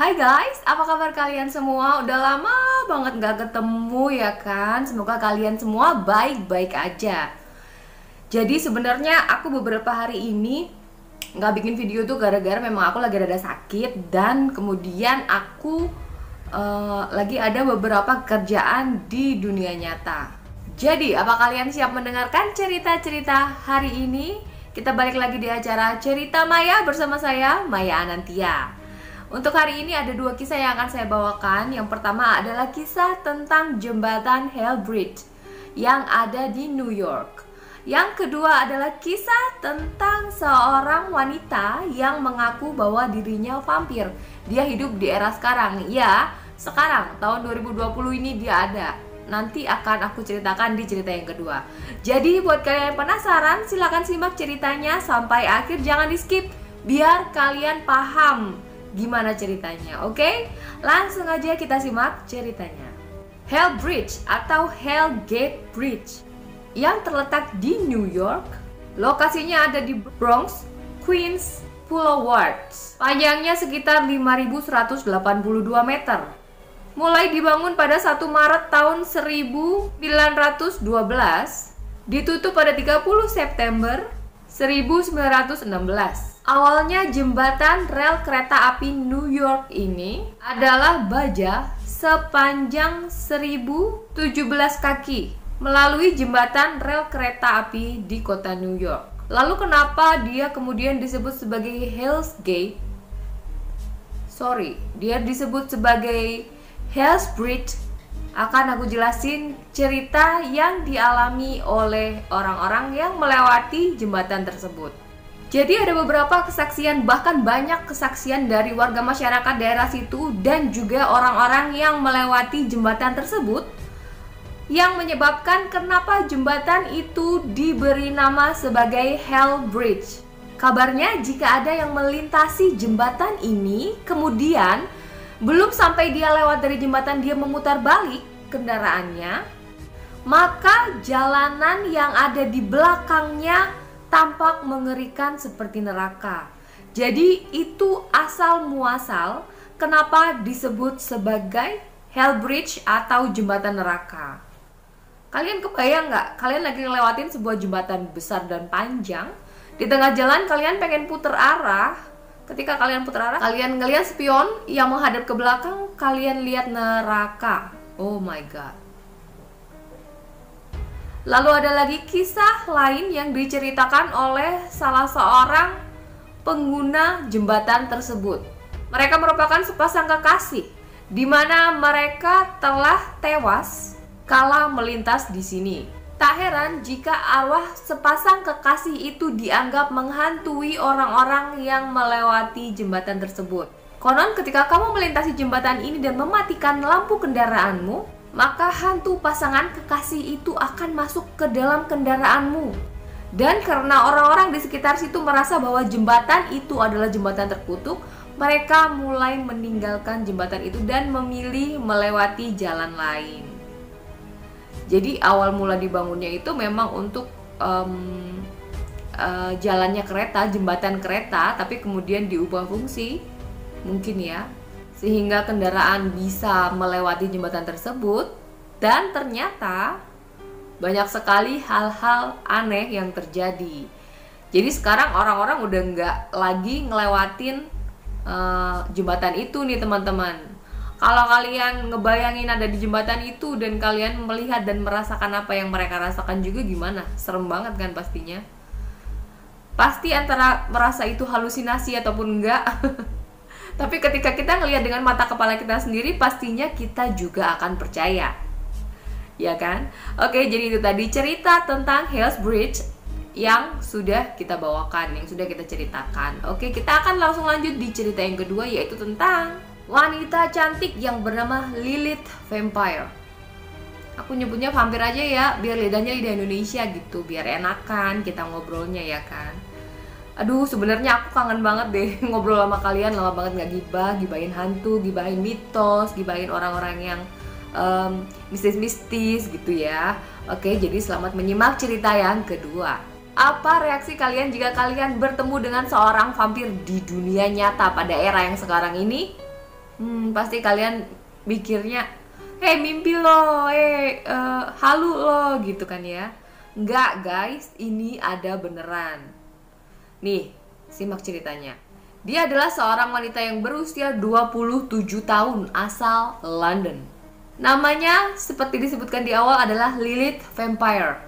Hai guys, apa kabar kalian semua? Udah lama banget gak ketemu ya kan? Semoga kalian semua baik-baik aja. Jadi sebenarnya aku beberapa hari ini gak bikin video tuh gara-gara memang aku lagi rada sakit. Dan kemudian aku lagi ada beberapa kerjaan di dunia nyata. Jadi apa kalian siap mendengarkan cerita-cerita hari ini? Kita balik lagi di acara Cerita Maya bersama saya, Maya Anantia. Untuk hari ini ada dua kisah yang akan saya bawakan. Yang pertama adalah kisah tentang jembatan Hell Bridge yang ada di New York. Yang kedua adalah kisah tentang seorang wanita yang mengaku bahwa dirinya vampir. Dia hidup di era sekarang. Ya, sekarang tahun 2020 ini dia ada. Nanti akan aku ceritakan di cerita yang kedua. Jadi buat kalian yang penasaran, silahkan simak ceritanya sampai akhir, jangan di skip biar kalian paham gimana ceritanya, oke? Langsung aja kita simak ceritanya. Hell Bridge atau Hell Gate Bridge yang terletak di New York. Lokasinya ada di Bronx, Queens, Pulau Wards. Panjangnya sekitar 5.182 meter. Mulai dibangun pada 1 Maret tahun 1912, ditutup pada 30 September 1916. Awalnya jembatan rel kereta api New York ini adalah baja sepanjang 1017 kaki melalui jembatan rel kereta api di kota New York. Lalu kenapa dia kemudian disebut sebagai Hell's Gate? Dia disebut sebagai Hell's Bridge. Akan aku jelasin cerita yang dialami oleh orang-orang yang melewati jembatan tersebut. Jadi ada beberapa kesaksian, bahkan banyak kesaksian dari warga masyarakat daerah situ dan juga orang-orang yang melewati jembatan tersebut yang menyebabkan kenapa jembatan itu diberi nama sebagai Hell Bridge. Kabarnya jika ada yang melintasi jembatan ini, kemudian belum sampai dia lewat dari jembatan, dia memutar balik kendaraannya, maka jalanan yang ada di belakangnya tampak mengerikan seperti neraka. Jadi itu asal muasal kenapa disebut sebagai Hell Bridge atau jembatan neraka. Kalian kebayang nggak? Kalian lagi ngelewatin sebuah jembatan besar dan panjang. Di tengah jalan kalian pengen puter arah. Ketika kalian puter arah, kalian ngelihat spion yang menghadap ke belakang, kalian lihat neraka. Oh my god. Lalu ada lagi kisah lain yang diceritakan oleh salah seorang pengguna jembatan tersebut. Mereka merupakan sepasang kekasih di mana mereka telah tewas kala melintas di sini. Tak heran jika arwah sepasang kekasih itu dianggap menghantui orang-orang yang melewati jembatan tersebut. Konon ketika kamu melintasi jembatan ini dan mematikan lampu kendaraanmu, maka hantu pasangan kekasih itu akan masuk ke dalam kendaraanmu. Dan karena orang-orang di sekitar situ merasa bahwa jembatan itu adalah jembatan terkutuk, mereka mulai meninggalkan jembatan itu dan memilih melewati jalan lain. Jadi awal mula dibangunnya itu memang untuk jalannya kereta, jembatan kereta, tapi kemudian diubah fungsi, mungkin ya, sehingga kendaraan bisa melewati jembatan tersebut. Dan ternyata banyak sekali hal-hal aneh yang terjadi. Jadi sekarang orang-orang udah nggak lagi ngelewatin jembatan itu nih teman-teman. Kalau kalian ngebayangin ada di jembatan itu dan kalian melihat dan merasakan apa yang mereka rasakan juga, gimana? Serem banget kan pastinya. Pasti antara merasa itu halusinasi ataupun enggak. Tapi ketika kita ngelihat dengan mata kepala kita sendiri, pastinya kita juga akan percaya. Ya kan? Oke, jadi itu tadi cerita tentang Hell's Bridge yang sudah kita bawakan, yang sudah kita ceritakan. Oke, kita akan langsung lanjut di cerita yang kedua, yaitu tentang wanita cantik yang bernama Lilith Vampire. Aku nyebutnya vampir aja ya, biar lidahnya lidah Indonesia gitu, biar enakan kita ngobrolnya ya kan. Aduh, sebenarnya aku kangen banget deh ngobrol sama kalian, lama banget nggak gibahin hantu, gibahin mitos, gibahin orang-orang yang mistis-mistis gitu ya. Oke, jadi selamat menyimak cerita yang kedua. Apa reaksi kalian jika kalian bertemu dengan seorang vampir di dunia nyata pada era yang sekarang ini? Pasti kalian mikirnya, mimpi lo, halu lo gitu kan ya. Enggak guys, ini ada beneran. Nih, simak ceritanya. Dia adalah seorang wanita yang berusia 27 tahun asal London. Namanya seperti disebutkan di awal adalah Lilith Vampire.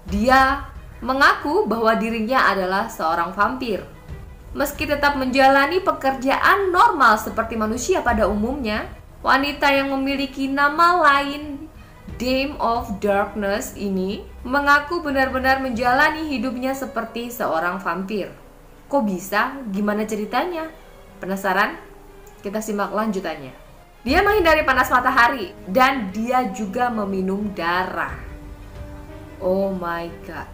Dia mengaku bahwa dirinya adalah seorang vampir. Meski tetap menjalani pekerjaan normal seperti manusia pada umumnya, wanita yang memiliki nama lain Dame of Darkness ini mengaku benar-benar menjalani hidupnya seperti seorang vampir. Kok bisa? Gimana ceritanya? Penasaran? Kita simak lanjutannya. Dia menghindari panas matahari dan dia juga meminum darah. Oh my god.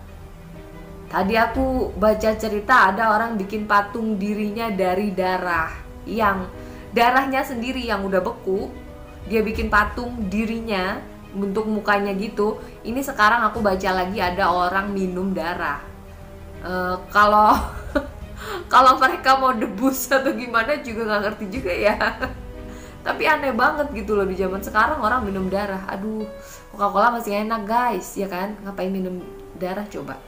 Tadi aku baca cerita ada orang bikin patung dirinya dari darah, yang darahnya sendiri yang udah beku. Dia bikin patung dirinya bentuk mukanya gitu. Ini sekarang aku baca lagi ada orang minum darah. Kalau kalau mereka mau debus atau gimana juga nggak ngerti juga ya. Tapi aneh banget gitu loh, di zaman sekarang orang minum darah. Aduh, Coca-Cola masih enak guys, ya kan? Ngapain minum darah coba?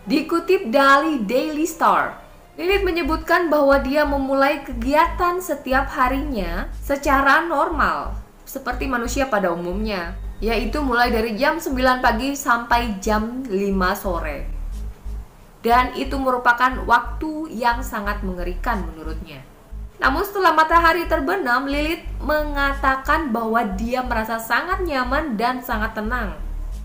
Dikutip dari Daily Star, Lilith menyebutkan bahwa dia memulai kegiatan setiap harinya secara normal, seperti manusia pada umumnya, yaitu mulai dari jam 9 pagi sampai jam 5 sore. Dan itu merupakan waktu yang sangat mengerikan menurutnya. Namun setelah matahari terbenam, Lilith mengatakan bahwa dia merasa sangat nyaman dan sangat tenang.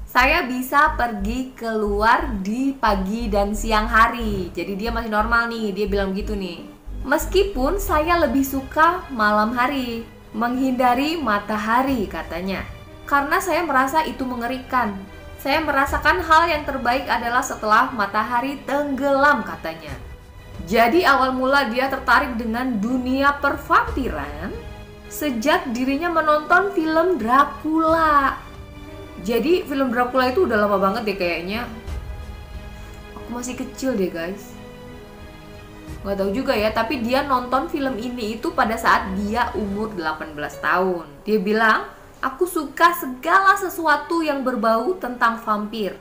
Saya bisa pergi keluar di pagi dan siang hari. Jadi dia masih normal nih, dia bilang gitu nih. Meskipun saya lebih suka malam hari, menghindari matahari katanya. Karena saya merasa itu mengerikan. Saya merasakan hal yang terbaik adalah setelah matahari tenggelam katanya. Jadi awal mula dia tertarik dengan dunia pervampiran sejak dirinya menonton film Dracula. Jadi film Dracula itu udah lama banget deh kayaknya. Aku masih kecil deh guys. Gak tahu juga ya, tapi dia nonton film ini itu pada saat dia umur 18 tahun. Dia bilang, aku suka segala sesuatu yang berbau tentang vampir.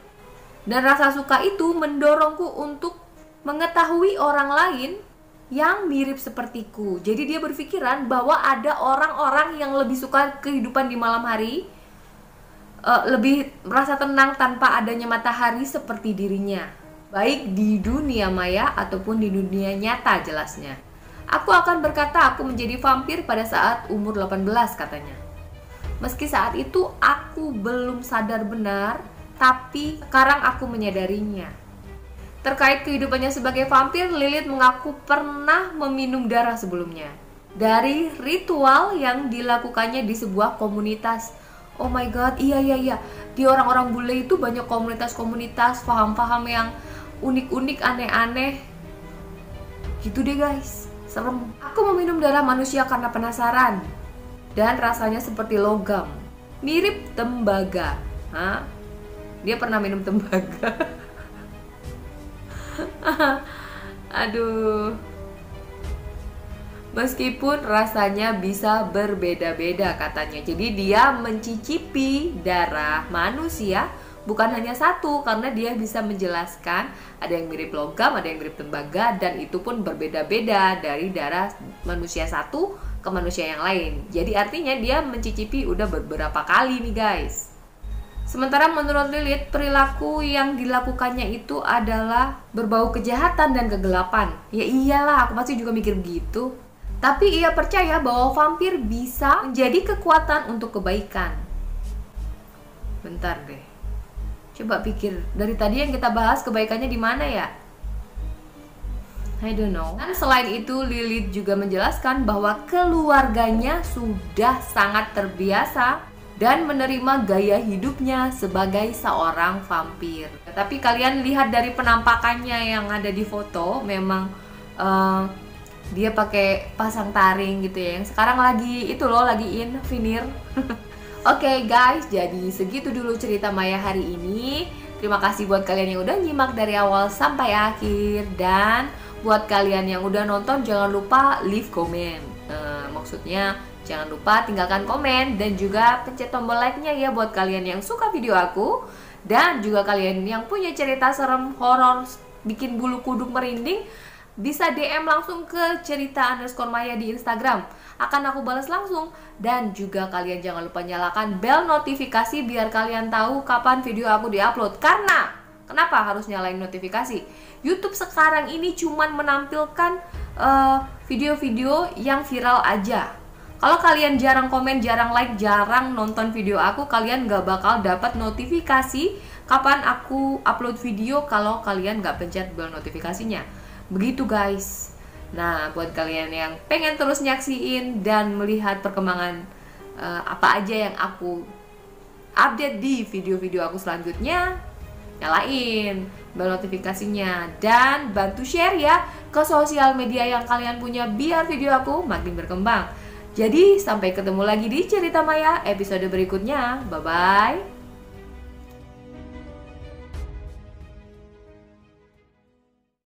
Dan rasa suka itu mendorongku untuk mengetahui orang lain yang mirip sepertiku. Jadi dia berpikiran bahwa ada orang-orang yang lebih suka kehidupan di malam hari, lebih merasa tenang tanpa adanya matahari seperti dirinya, baik di dunia maya ataupun di dunia nyata jelasnya. Aku akan berkata aku menjadi vampir pada saat umur 18 katanya. Meski saat itu aku belum sadar benar, tapi sekarang aku menyadarinya. Terkait kehidupannya sebagai vampir, Lilith mengaku pernah meminum darah sebelumnya dari ritual yang dilakukannya di sebuah komunitas. Oh my god, iya. Di orang-orang bule itu banyak komunitas-komunitas, paham-paham yang unik-unik, aneh-aneh. Gitu deh guys, serem. Aku meminum darah manusia karena penasaran. Dan rasanya seperti logam, mirip tembaga. Hah? Dia pernah minum tembaga. Aduh. Meskipun rasanya bisa berbeda-beda katanya. Jadi dia mencicipi darah manusia bukan hanya satu, karena dia bisa menjelaskan ada yang mirip logam, ada yang mirip tembaga, dan itu pun berbeda-beda dari darah manusia satu ke manusia yang lain. Jadi artinya dia mencicipi udah beberapa kali nih guys. Sementara menurut Lilith, perilaku yang dilakukannya itu adalah berbau kejahatan dan kegelapan. Ya iyalah, aku pasti juga mikir begitu. Tapi ia percaya bahwa vampir bisa menjadi kekuatan untuk kebaikan. Bentar deh. Coba pikir, dari tadi yang kita bahas kebaikannya di mana ya? I don't know. Dan selain itu, Lilith juga menjelaskan bahwa keluarganya sudah sangat terbiasa dan menerima gaya hidupnya sebagai seorang vampir. Tapi kalian lihat dari penampakannya yang ada di foto, memang dia pakai pasang taring gitu ya. Yang sekarang lagi itu loh, lagi in veneer. Oke guys, jadi segitu dulu cerita Maya hari ini. Terima kasih buat kalian yang udah nyimak dari awal sampai akhir. Dan buat kalian yang udah nonton, jangan lupa leave comment. Maksudnya Jangan lupa tinggalkan komen dan juga pencet tombol like-nya ya buat kalian yang suka video aku. Dan juga kalian yang punya cerita serem, horor, bikin bulu kuduk merinding, bisa DM langsung ke cerita_maya di Instagram. Akan aku balas langsung. Dan juga kalian jangan lupa nyalakan bel notifikasi biar kalian tahu kapan video aku diupload. Karena, kenapa harus nyalain notifikasi? YouTube sekarang ini cuman menampilkan video-video yang viral aja. Kalau kalian jarang komen, jarang like, jarang nonton video aku, kalian gak bakal dapat notifikasi kapan aku upload video kalau kalian gak pencet bel notifikasinya. Begitu guys. Nah, buat kalian yang pengen terus nyaksiin dan melihat perkembangan apa aja yang aku update di video-video aku selanjutnya, nyalain bel notifikasinya dan bantu share ya ke sosial media yang kalian punya biar video aku makin berkembang. Jadi sampai ketemu lagi di Cerita Maya episode berikutnya. Bye bye.